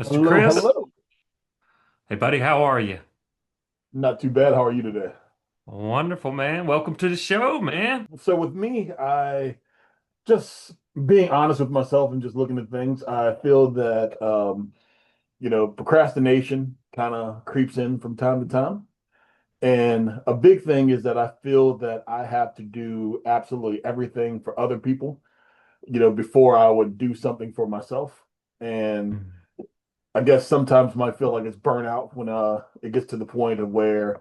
Mr. Hello, Chris, hello. hey buddy, how are you? Not too bad. How are you today? Wonderful, man. Welcome to the show, man. So with me, I just being honest with myself and just looking at things, I feel that procrastination kind of creeps in from time to time. And a big thing is that I feel that I have to do absolutely everything for other people, before I would do something for myself. And Mm. I guess sometimes might feel like it's burnout when it gets to the point of where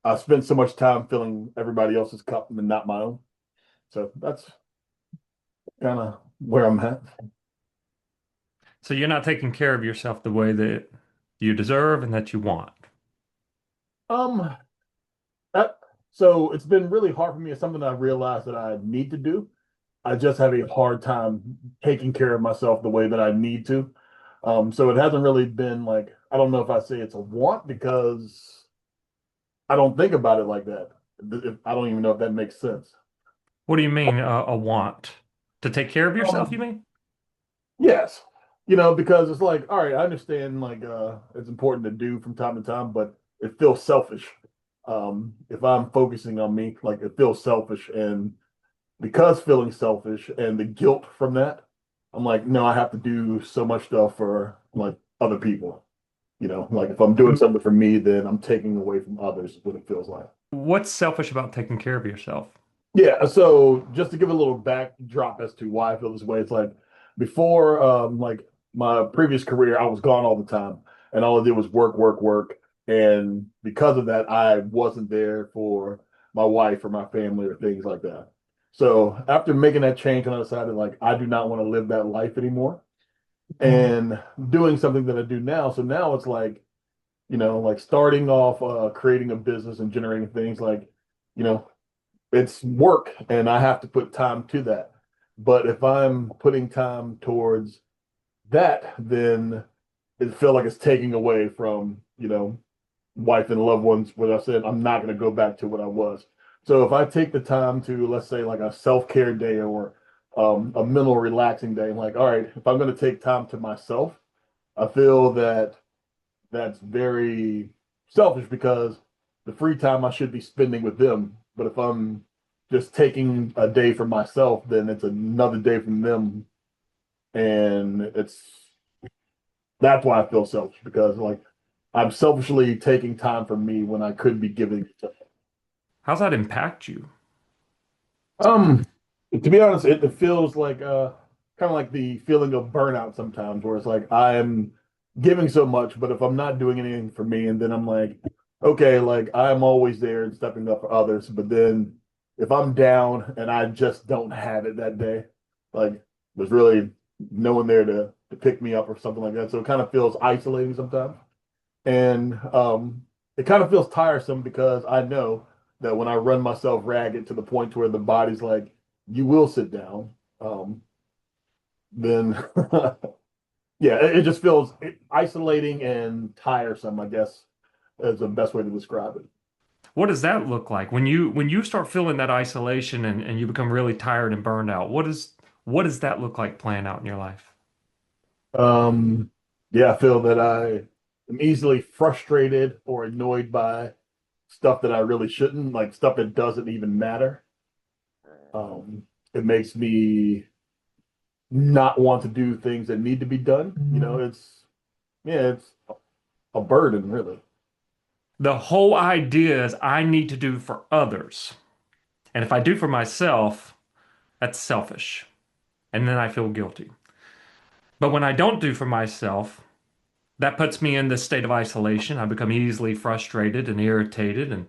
I spend so much time filling everybody else's cup and not my own. So that's kind of where I'm at. So you're not taking care of yourself the way that you deserve and that you want. Um, that, so it's been really hard for me. It's something I realized that I need to do. I just have a hard time taking care of myself the way that I need to. So it hasn't really been like, I don't know if I say it's a want because I don't think about it like that. I don't even know if that makes sense. What do you mean, a want? To take care of yourself, you Um, mean? Yes. Because it's like, all right, I understand like it's important to do from time to time, but it feels selfish. If I'm focusing on me, like it feels selfish. And because feeling selfish and the guilt from that, I'm like, no, I have to do so much stuff for like other people. Like if I'm doing something for me, then I'm taking away from others, is what it feels like. What's selfish about taking care of yourself? Yeah, so just to give a little backdrop as to why I feel this way, it's like before like my previous career, I was gone all the time and all I did was work, work, work. And because of that, I wasn't there for my wife or my family or things like that. So after making that change, and I decided like I do not want to live that life anymore and doing something that I do now. So now it's like, like starting off creating a business and generating things like, you know, it's work and I have to put time to that. But if I'm putting time towards that, then it feel like it's taking away from, wife and loved ones. What I said, I'm not going to go back to what I was. So if I take the time to, let's say, like a self-care day or a mental relaxing day, I'm like, all right, if I'm going to take time to myself, I feel that that's very selfish because the free time I should be spending with them. But if I'm just taking a day for myself, then it's another day from them. And that's why I feel selfish because like I'm selfishly taking time from me when I could be giving it to How's that impact you? them. To be honest, it feels like kind of like the feeling of burnout sometimes where it's like I'm giving so much, but if I'm not doing anything for me, and then I'm like, okay, like I'm always there and stepping up for others, but then if I'm down and I just don't have it that day, like there's really no one there to pick me up or something like that. So it kind of feels isolating sometimes. And it kind of feels tiresome because I know that when I run myself ragged to the point where the body's like, you will sit down, then yeah, it just feels isolating and tiresome, I guess, is the best way to describe it. What does that look like when you start feeling that isolation and you become really tired and burned out? What does that look like playing out in your life? Um, yeah, I feel that I am easily frustrated or annoyed by stuff that I really shouldn't, like stuff that doesn't even matter. It makes me not want to do things that need to be done. It's a burden, really. The whole idea is I need to do for others. And if I do for myself, that's selfish. And then I feel guilty. But when I don't do for myself, that puts me in this state of isolation. I become easily frustrated and irritated and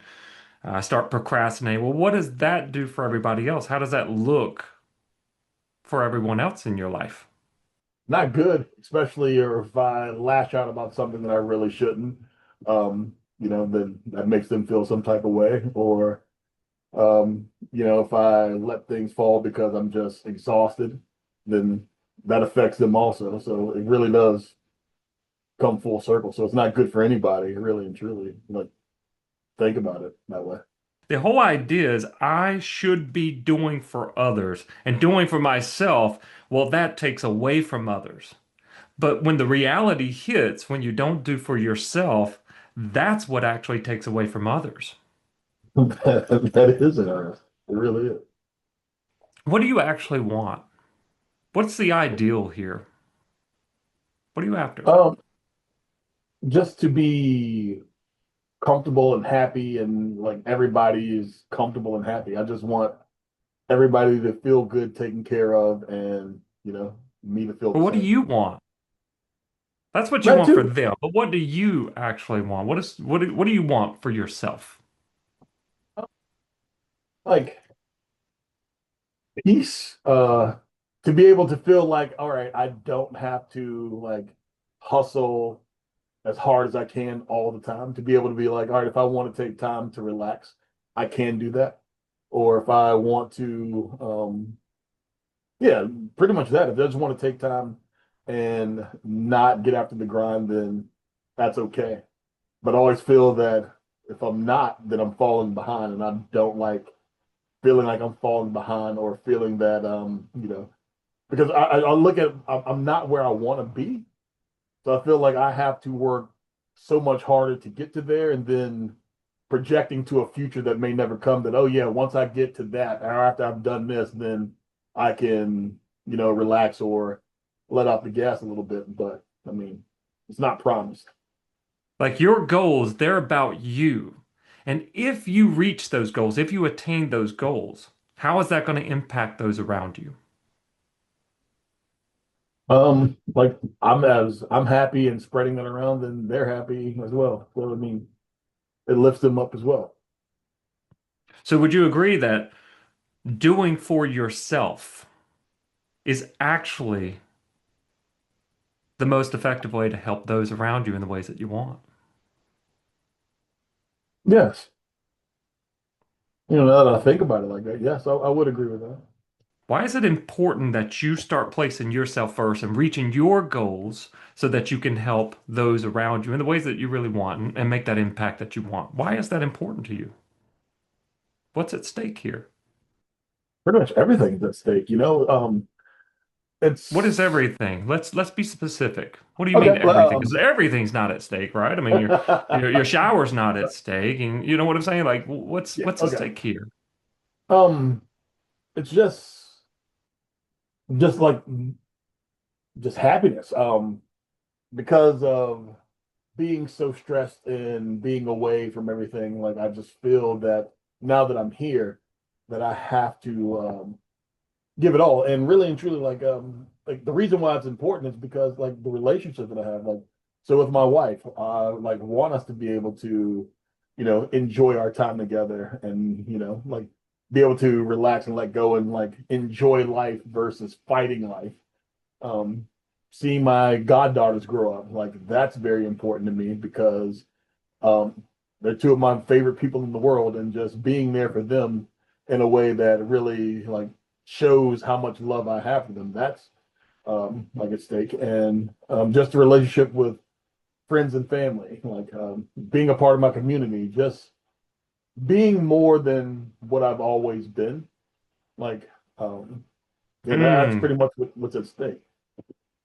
I start procrastinating. Well, what does that do for everybody else? How does that look for everyone else in your life? Not good, especially if I lash out about something that I really shouldn't. Then that makes them feel some type of way. Or, if I let things fall because I'm just exhausted, then that affects them also. So it really does come full circle. So it's not good for anybody, really and truly. Like, think about it that way. The whole idea is I should be doing for others and doing for myself. Well, that takes away from others. But when the reality hits, when you don't do for yourself, that's what actually takes away from others. That is interesting. It really is. What do you actually want? What's the ideal here? What are you after? Um, just to be comfortable and happy and like everybody is comfortable and happy. I just want everybody to feel good, taken care of, and me to feel Or the what do same. you want? That's what you That want for too. them. But what do you actually want? What do you want for yourself? Like peace, to be able to feel like, all right, I don't have to like hustle as hard as I can all the time. To be able to be like, all right, if I want to take time to relax, I can do that. Or if I want to, yeah, pretty much that. If I just want to take time and not get after the grind, then that's okay. But I always feel that if I'm not, then I'm falling behind, and I don't like feeling like I'm falling behind or feeling that because I look at I'm not where I want to be, so I feel like I have to work so much harder to get to there, and then projecting to a future that may never come. That, oh yeah, once I get to that, or after I've done this, then I can relax or let off the gas a little bit. But I mean, it's not promised. Like your goals, they're about you. And if you reach those goals, if you attain those goals, how is that going to impact those around you? Like I'm happy and spreading that around, then they're happy as well. So I mean, it lifts them up as well. So would you agree that doing for yourself is actually the most effective way to help those around you in the ways that you want? Yes. Now that I think about it like that, yes, I would agree with that. Why is it important that you start placing yourself first and reaching your goals so that you can help those around you in the ways that you really want and make that impact that you want? Why is that important to you? What's at stake here? Pretty much everything's at stake. What is It's everything? Let's be specific. What do you mean okay. everything? Because everything's not at stake, right? I mean, your shower's not at stake, and you know what I'm saying? Like, what's Yeah, what's at okay. stake here? Um, it's just like just happiness. Because of being so stressed and being away from everything, like I just feel that now that I'm here, that I have to give it all. And really and truly, like the reason why it's important is because like the relationship that I have, like so with my wife, I like want us to be able to, enjoy our time together and, like be able to relax and let go and like enjoy life versus fighting life. Um, Seeing my goddaughters grow up, like that's very important to me because um, they're two of my favorite people in the world, and just being there for them in a way that really like shows how much love I have for them. That's like at stake, and just a relationship with friends and family, like being a part of my community, just being more than what I've always been. Like, yeah, that's Mm, pretty much what's at stake.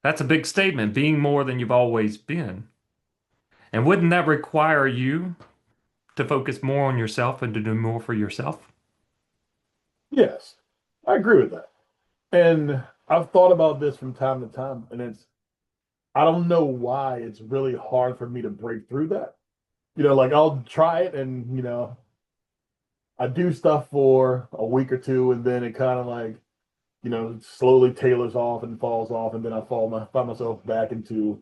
that's a big statement, being more than you've always been. And wouldn't that require you to focus more on yourself and to do more for yourself? Yes, I agree with that. And I've thought about this from time to time, and I don't know why it's really hard for me to break through that. Like I'll try it and, I do stuff for a week or two, and then it kind of like, slowly tailors off and falls off, and then find myself back into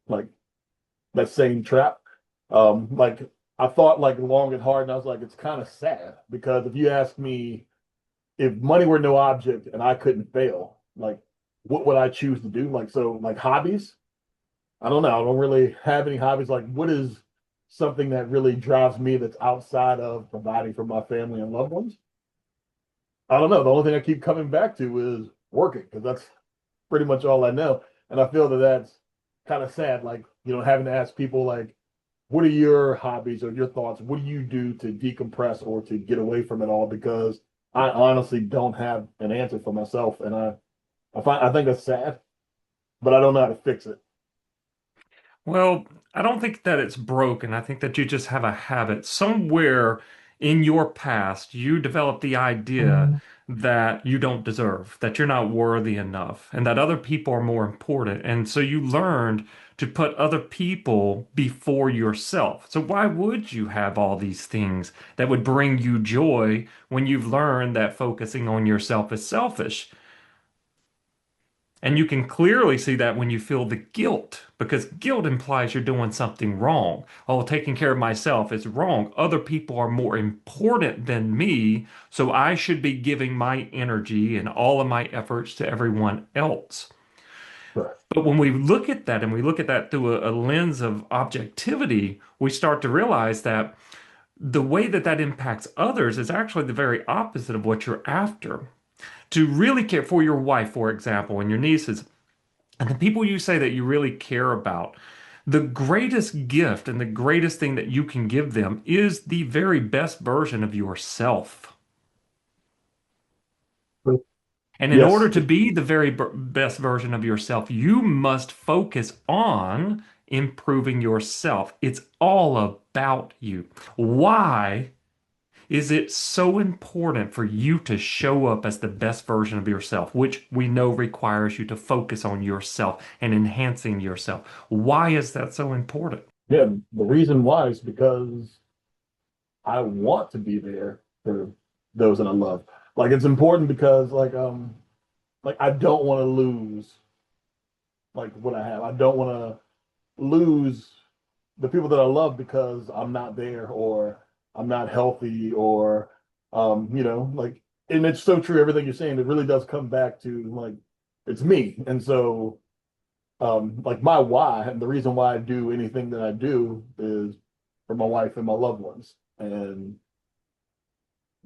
like that same trap. Like I thought like long and hard, and I was like, it's kind of sad because if you ask me if money were no object and I couldn't fail, like what would I choose to do? Like so, like hobbies. I don't know. I don't really have any hobbies. Like what is something that really drives me that's outside of providing for my family and loved ones? I don't know. The only thing I keep coming back to is working because that's pretty much all I know. And I feel that that's kind of sad. Like, having to ask people like, what are your hobbies or your thoughts? What do you do to decompress or to get away from it all? Because I honestly don't have an answer for myself. And I think that's sad. but I don't know how to fix it. Well, I don't think that it's broken. I think that you just have a habit. Somewhere in your past, you developed the idea that you don't deserve, that you're not worthy enough, and that other people are more important. And so you learned to put other people before yourself. So why would you have all these things that would bring you joy when you've learned that focusing on yourself is selfish? And you can clearly see that when you feel the guilt, because guilt implies you're doing something wrong. Oh, taking care of myself is wrong. Other people are more important than me, so I should be giving my energy and all of my efforts to everyone else. Right. But when we look at that and we look at that through a lens of objectivity, we start to realize that the way that that impacts others is actually the very opposite of what you're after. To really care for your wife, for example, and your nieces, and the people you say that you really care about, the greatest gift and the greatest thing that you can give them is the very best version of yourself. And in order Yes. to be the very best version of yourself, you must focus on improving yourself. It's all about you. Why is it so important for you to show up as the best version of yourself, which we know requires you to focus on yourself and enhancing yourself? Why is that so important? Yeah. The reason why is because I want to be there for those that I love. Like it's important because like I don't want to lose like what I have. I don't want to lose the people that I love because I'm not there or I'm not healthy or like and it's so true everything you're saying. It really does come back to like it's me. And so like my why and the reason why I do anything that I do is for my wife and my loved ones. And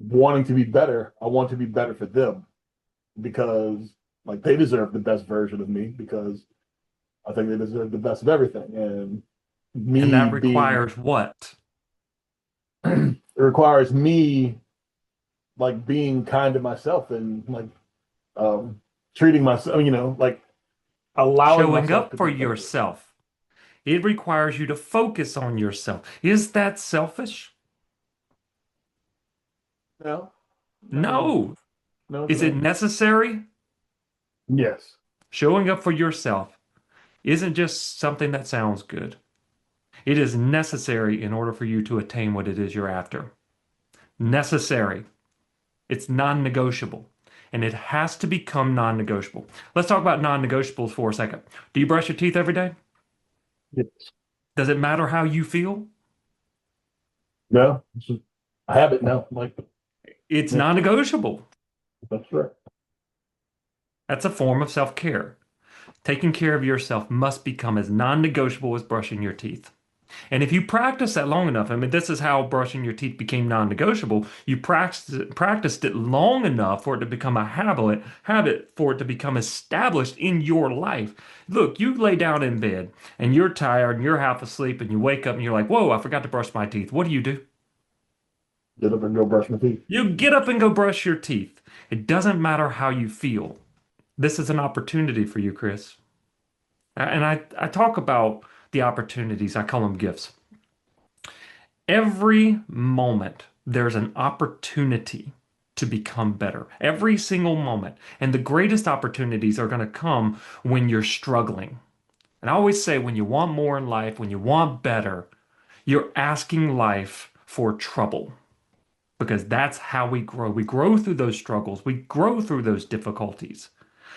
wanting to be better, I want to be better for them because like they deserve the best version of me because I think they deserve the best of everything. And And me that being requires what? it requires me like being kind to myself and like um treating myself, like allowing Showing myself up to for be better. yourself. It requires you to focus on yourself. Is that selfish? No, No. no, it's Is it not. necessary? Yes. Showing up for yourself isn't just something that sounds good. It is necessary in order for you to attain what it is you're after. Necessary. It's non-negotiable. And it has to become non-negotiable. Let's talk about non-negotiables for a second. Do you brush your teeth every day? Yes. Does it matter how you feel? No, it's just a habit now. Like, It's yeah, non-negotiable. that's right. That's a form of self-care. Taking care of yourself must become as non-negotiable as brushing your teeth. And if you practice that long enough, I mean, this is how brushing your teeth became non-negotiable. You practiced it long enough for it to become a habit for it to become established in your life. Look, you lay down in bed and you're tired and you're half asleep and you wake up and you're like, whoa, I forgot to brush my teeth. What do? Get up and go brush my teeth. You get up and go brush your teeth. It doesn't matter how you feel. This is an opportunity for you, Chris. And I talk about the opportunities, I call them gifts. Every moment, there's an opportunity to become better. Every single moment. And the greatest opportunities are going to come when you're struggling. And I always say, when you want more in life, when you want better, you're asking life for trouble because that's how we grow. We grow through those struggles, we grow through those difficulties.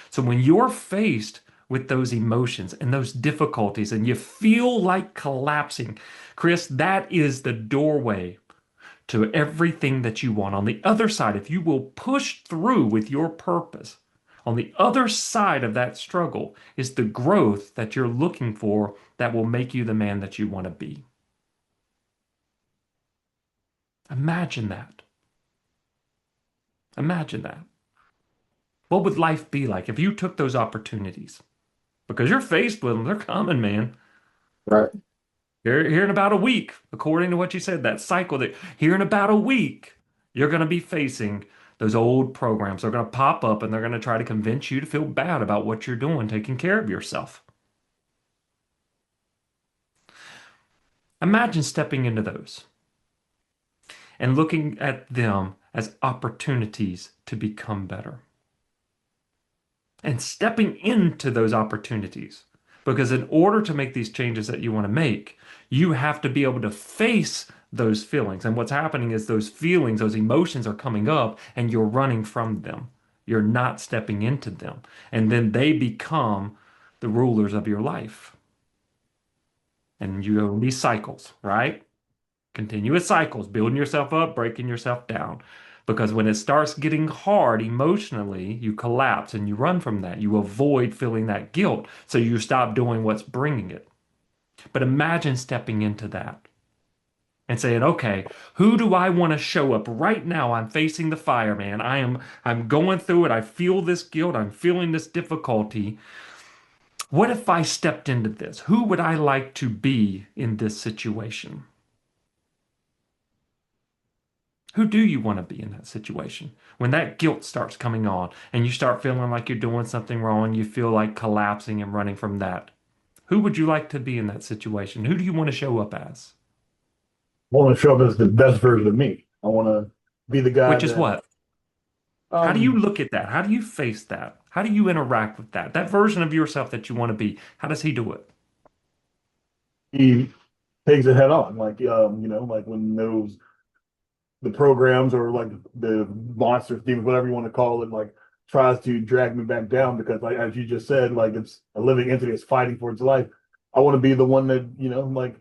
So when you're faced with those emotions and those difficulties and you feel like collapsing, Chris, that is the doorway to everything that you want. On the other side, if you will push through with your purpose, on the other side of that struggle is the growth that you're looking for that will make you the man that you want to be. Imagine that. Imagine that. What would life be like if you took those opportunities? Because you're faced with them, they're coming, man. Right. Here in about a week, according to what you said, that cycle that here in about a week, you're going to be facing Those old programs are going to pop up and they're going to try to convince you to feel bad about what you're doing, taking care of yourself. Imagine stepping into those and looking at them as opportunities to become better and stepping into those opportunities. Because in order to make these changes that you want to make, you have to be able to face those feelings. And what's happening is those feelings, those emotions are coming up and you're running from them. You're not stepping into them. And then they become the rulers of your life. And you go in these cycles, right? Continuous cycles, building yourself up, breaking yourself down. Because when it starts getting hard emotionally, you collapse and you run from that. You avoid feeling that guilt. So you stop doing what's bringing it. But imagine stepping into that and saying, okay, who do I want to show up right now? I'm facing the fire, man. I'm going through it. I feel this guilt. I'm feeling this difficulty. What if I stepped into this? Who would I like to be in this situation? Who do you want to be in that situation? When that guilt starts coming on and you start feeling like you're doing something wrong, you feel like collapsing and running from that. Who would you like to be in that situation? Who do you want to show up as? I want to show up as the best version of me. I want to be the guy Which is that what? How do you um look at that? How do you face that? How do you interact with that? That version of yourself that you want to be, how does he do it? he takes it head on. Like like when those the programs or like the monsters, demons, whatever you want to call it, like tries to drag me back down because like as you just said, like it's a living entity, it's fighting for its life. I want to be the one that, like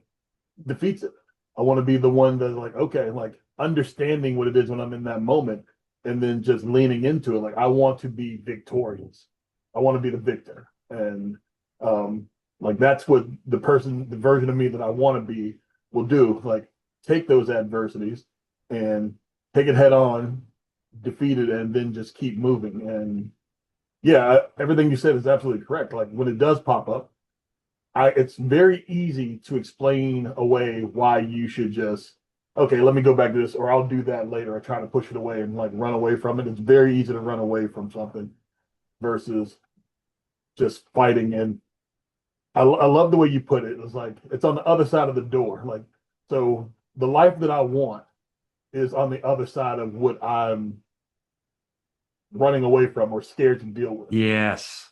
defeats it. I want to be the one that's like, okay, like understanding what it is when I'm in that moment and then just leaning into it. Like I want to be victorious. I want to be the victor. And like that's what the version of me that I want to be will do. Like take those adversities and take it head on, defeat it, and then just keep moving. And yeah, everything you said is absolutely correct. Like when it does pop up, it's very easy to explain away why you should just, okay, let me go back to this, or I'll do that later. I try to push it away and like run away from it. It's very easy to run away from something versus just fighting. And I love the way you put it. It's like it's on the other side of the door. Like, so the life that I want is on the other side of what I'm running away from or scared to deal with. Yes.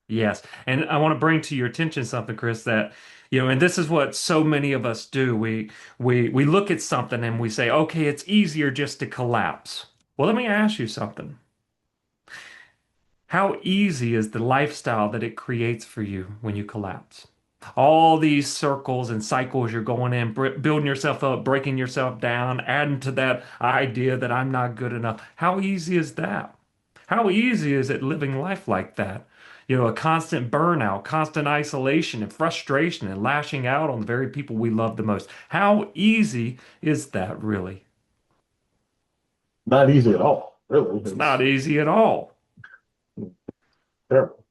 Yes. And I want to bring to your attention something, Chris, that, and this is what so many of us do. We look at something and we say, okay, it's easier just to collapse. Well, let me ask you something. How easy is the lifestyle that it creates for you when you collapse? All these circles and cycles you're going in, building yourself up, breaking yourself down, adding to that idea that I'm not good enough. How easy is that? How easy is it living life like that? A constant burnout, constant isolation and frustration and lashing out on the very people we love the most. How easy is that really? Not easy at all, really. It's It's not easy at all. terrible.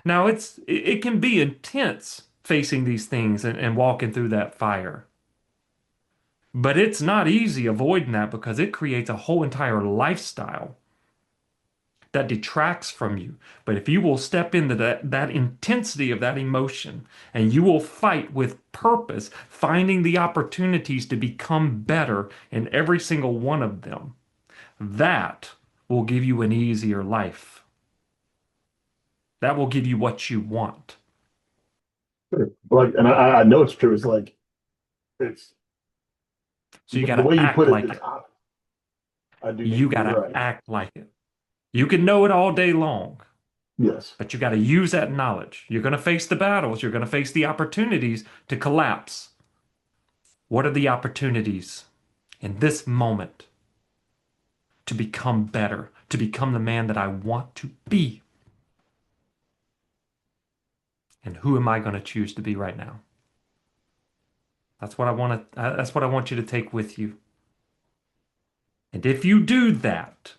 Now it can be intense facing these things and walking through that fire. But it's not easy avoiding that because it creates a whole entire lifestyle that detracts from you. But if you will step into that intensity of that emotion and you will fight with purpose, finding the opportunities to become better in every single one of them, that will give you an easier life. That will give you what you want. Like, and I know it's true. It's like it's So you got the to way you act put it like is it. obvious. I do think You got you're to right. act like it. You can know it all day long, Yes. but you got to use that knowledge. You're going to face the battles. You're going to face the opportunities to collapse. What are the opportunities in this moment to become better, to become the man that I want to be? And who am I going to choose to be right now? That's what I want you to take with you. And if you do that,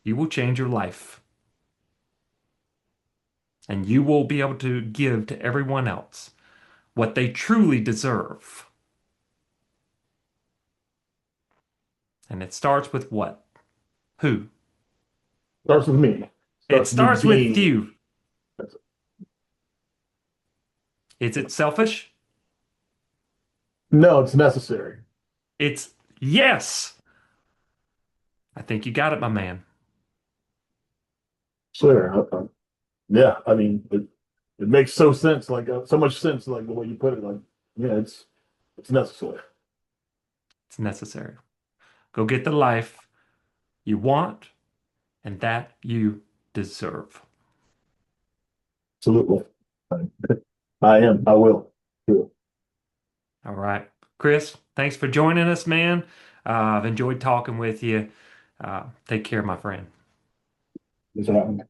you will change your life and you will be able to give to everyone else what they truly deserve. And it starts with what? Who? Starts with me. It Starts with me starts with being. you. Is it selfish? No, it's necessary. It's yes. I think you got it, my man. Sure. Yeah, I mean, it makes so sense, like so much sense, like the way you put it. Like, yeah, it's necessary. It's necessary. Go get the life you want and that you deserve. Absolutely. I am. I will. Sure. All right. Chris, thanks for joining us, man. I've enjoyed talking with you. Take care, my friend. It's happening.